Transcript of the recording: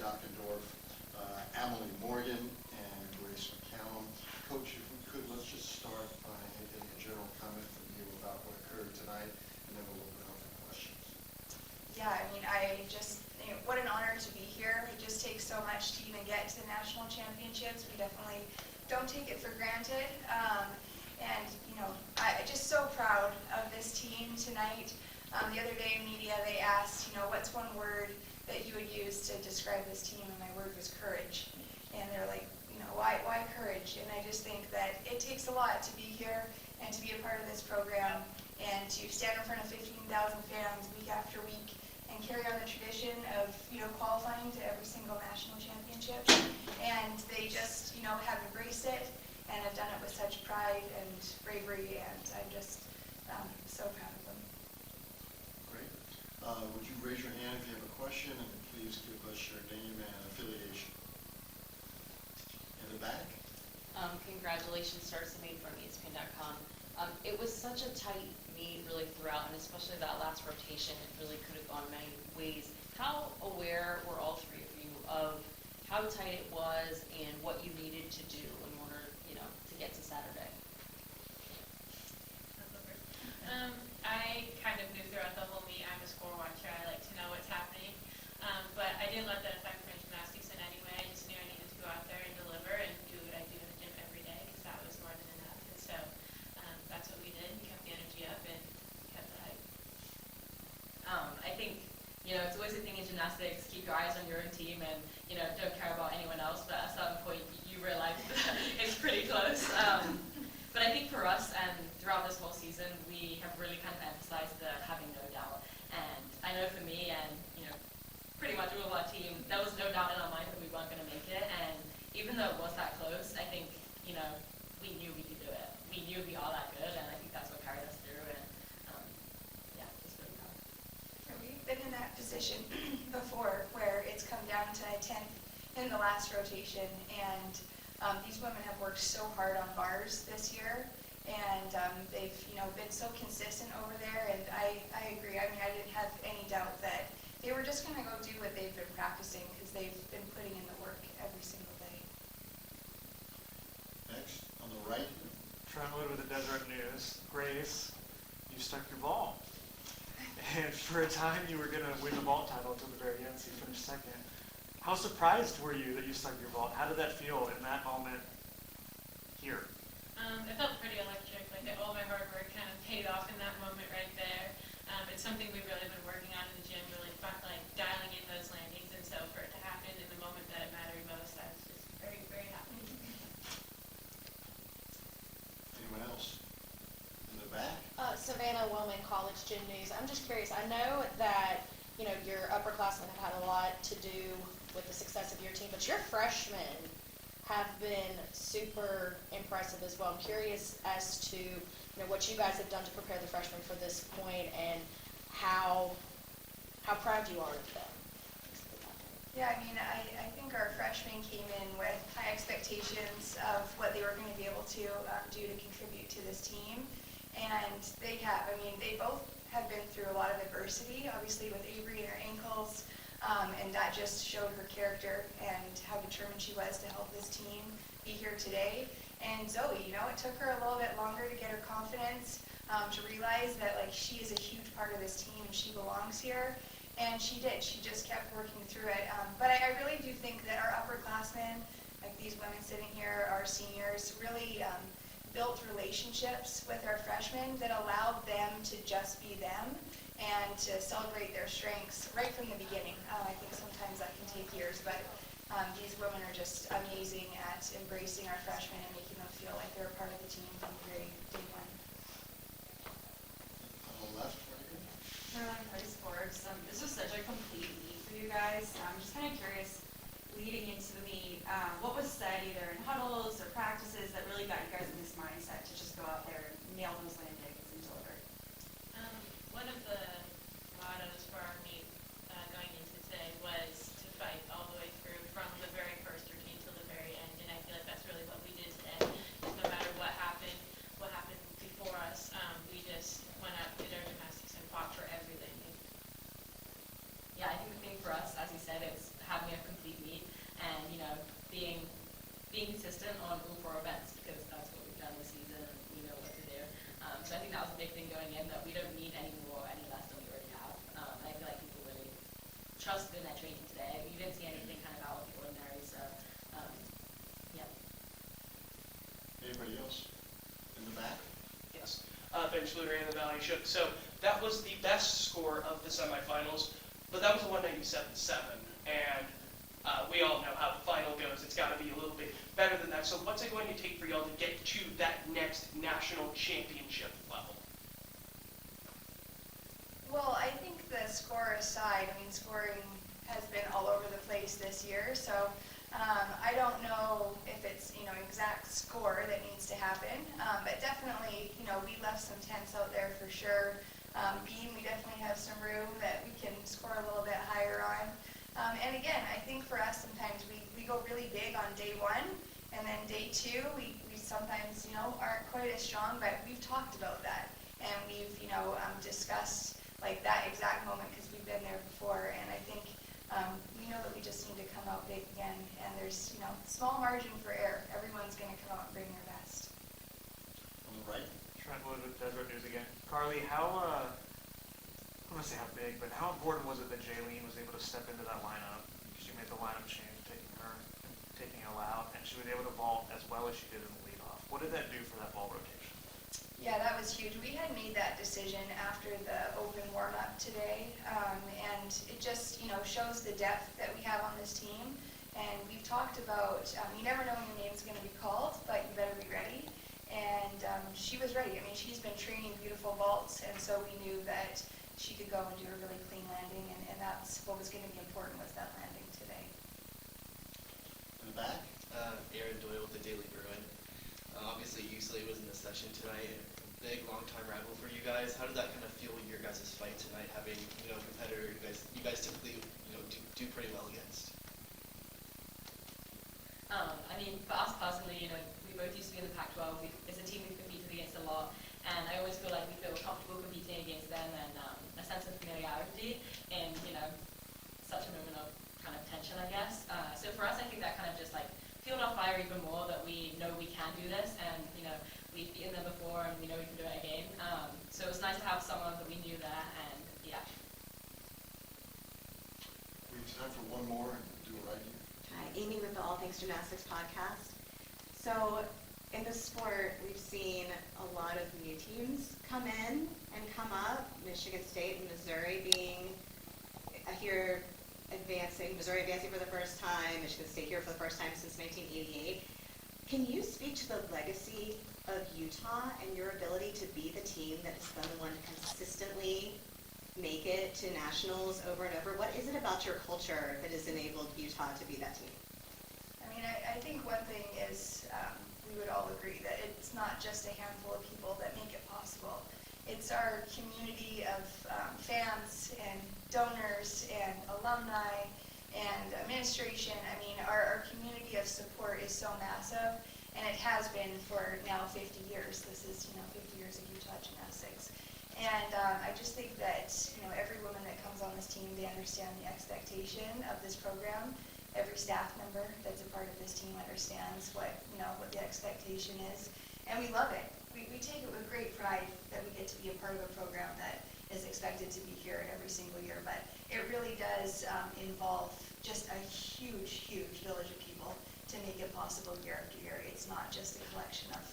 Dockendorf, Emily Morgan, and Grace McCallum. Coach, if we could, let's just start by getting a general comment from you about what occurred tonight, and then we'll open it up for questions. Yeah, I mean, what an honor to be here. It just takes so much to even get to the national championships. We definitely don't take it for granted. And, I'm just so proud of this team tonight. The other day in media, they asked, what's one word that you would use to describe this team? And my word was courage. And they're like, why courage? And I just think that it takes a lot to be here and to be a part of this program and to stand in front of 15,000 fans week after week and carry on the tradition of, qualifying to every single national championship. And they just, have embraced it and have done it with such pride and bravery, and I'm just so proud of them. Great. Would you raise your hand if you have a question, and please give us your name and affiliation. In the back. Congratulations, Stars to Meet from ESPN.com. It was such a tight meet really throughout, and especially that last rotation, it really could have gone many ways. How aware were all three of you of how tight it was and what you needed to do in order, to get to Saturday? I kind of knew throughout the whole meet. I'm a score watcher. I like to know what's happening. But I didn't let that affect my gymnastics in any way. I just knew I needed to go out there and deliver and do what I do in the gym every day, because that was more than enough. And so that's what we did. We kept the energy up and kept the hype. I think, it's always a thing in gymnastics, keep your eyes on your own team and, don't care about anyone else. But at a certain point, you realize it's pretty close. But I think for us, and throughout this whole season, we have really kind of emphasized the having no doubt. And I know for me and, pretty much all of our team, there was no doubt in our mind that we weren't going to make it. And even though it was that close, I think, we knew we could do it. We knew we are that good, and I think that's what carried us through. And, just really proud. We've been in that position before where it's come down to 10th in the last rotation, and these women have worked so hard on bars this year, and they've been so consistent over there, and I agree. I mean, I didn't have any doubt that they were just going to go do what they've been practicing, because they've been putting in the work every single day. Next, on the right. Trentwood with the Deseret News. Grace, you stuck your ball. And for a time, you were going to win the vault title until the very end, so you finished second. How surprised were you that you stuck your vault? How did that feel in that moment here? It felt pretty electric. Like all my hard work kind of paid off in that moment right there. It's something we've really been working on in the gym, really dialing in those landings. And so for it to happen in the moment that it mattered most, I was just very, very happy. Anyone else? In the back. Savannah Wellman, College Gym News. I'm just curious. I know that your upperclassmen have had a lot to do with the success of your team, but your freshmen have been super impressive as well. I'm curious as to what you guys have done to prepare the freshmen for this point and how proud you are of them. Yeah, I mean, I think our freshmen came in with high expectations of what they were going to be able to do to contribute to this team. And they have. I mean, they both have been through a lot of adversity, obviously with Avery and her ankles, and that just showed her character and how determined she was to help this team be here today. And Zoe, it took her a little bit longer to get her confidence, to realize that she is a huge part of this team and she belongs here. And she did. She just kept working through it. But I really do think that our upperclassmen, like these women sitting here, our seniors, really built relationships with our freshmen that allowed them to just be them and to celebrate their strengths right from the beginning. I think sometimes that can take years, but these women are just amazing at embracing our freshmen and making them feel like they're a part of the team from the very day one. On the left, right here. Caroline Price Forbes. This was such a complete meet for you guys. I'm just kind of curious, leading into the meet, what was said either in huddles or practices that really got you guys in this mindset to just go out there and nail those landings and deliver? One of the mottos for our meet going into today was to fight all the way through from the very first routine till the very end. And I feel like that's really what we did today. No matter what happened before us, we just went out, did our gymnastics, and fought for every landing. Yeah, I think the thing for us, as you said, is having a complete meet and, you know, being consistent on all 4 events, because that's what we've done this season and we know what to do. So I think that was a big thing going in, that we don't need any more, any less than we already have. And I feel like people really trusted in their training today. You didn't see anything kind of out of the ordinary, so yeah. Anybody else? In the back? Yes. Ben Schluter and the Valley Shook. So that was the best score of the semifinals, but that was a 197.7. And we all know how the final goes. It's got to be a little bit better than that. So what's it going to take for y'all to get to that next national championship level? Well, I think the score aside, I mean, scoring has been all over the place this year, so I don't know if it's, you know, exact score that needs to happen, but definitely, you know, we left some tents out there for sure. Beam, we definitely have some room that we can score a little bit higher on. And again, I think for us, sometimes we go really big on day 1, and then day 2, we sometimes, you know, aren't quite as strong, but we've talked about that, and we've, you know, discussed like that exact moment because we've been there before, and I think we know that we just need to come out big again, and there's, you know, small margin for error. Everyone's going to come out and bring their best. On the right? Trent Wood with Desert News again. Carly, how, I don't want to say how big, but how important was it that Jaylene was able to step into that lineup? She made the lineup change, taking Elle out, and she was able to vault as well as she did in the leadoff. What did that do for that ball rotation? Yeah, that was huge. We had made that decision after the open warm-up today, and it just, you know, shows the depth that we have on this team. And we've talked about, you never know when your name's going to be called, but you better be ready. And she was ready. I mean, she's been training beautiful vaults, and so we knew that she could go and do a really clean landing, and that's what was going to be important, was that landing today. In the back? Aaron Doyle with the Daily Bruin. Obviously, UCLA was in the session tonight. A big, long-time rival for you guys. How did that kind of fuel your guys' fight tonight, having, you know, a competitor you guys typically, you know, do pretty well against? I mean, for us personally, you know, we both used to be in the Pac-12. It's a team we've competed against a lot, and I always feel like we feel comfortable competing against them, and a sense of familiarity in, you know, such a moment of kind of tension, I guess. So for us, I think that kind of just like fueled our fire even more, that we know we can do this, and, you know, we've beaten them before, and we know we can do it again. So it was nice to have someone that we knew there, and yeah. We have time for one more, and do it right here. Hi, Amy with the All Things Gymnastics podcast. So in this sport, we've seen a lot of new teams come in and come up. Michigan State and Missouri being here advancing, Missouri advancing for the first time, Michigan State here for the first time since 1988. Can you speak to the legacy of Utah and your ability to be the team that has been the one to consistently make it to nationals over and over? What is it about your culture that has enabled Utah to be that team? I mean, I think one thing is we would all agree that it's not just a handful of people that make it possible. It's our community of fans and donors and alumni and administration. I mean, our community of support is so massive, and it has been for now 50 years. This is, you know, 50 years of Utah gymnastics. And I just think that, you know, every woman that comes on this team, they understand the expectation of this program. Every staff member that's a part of this team understands what, you know, what the expectation is, and we love it. We take it with great pride that we get to be a part of a program that is expected to be here every single year, but it really does involve just a huge, huge village of people to make it possible year after year. It's not just a collection of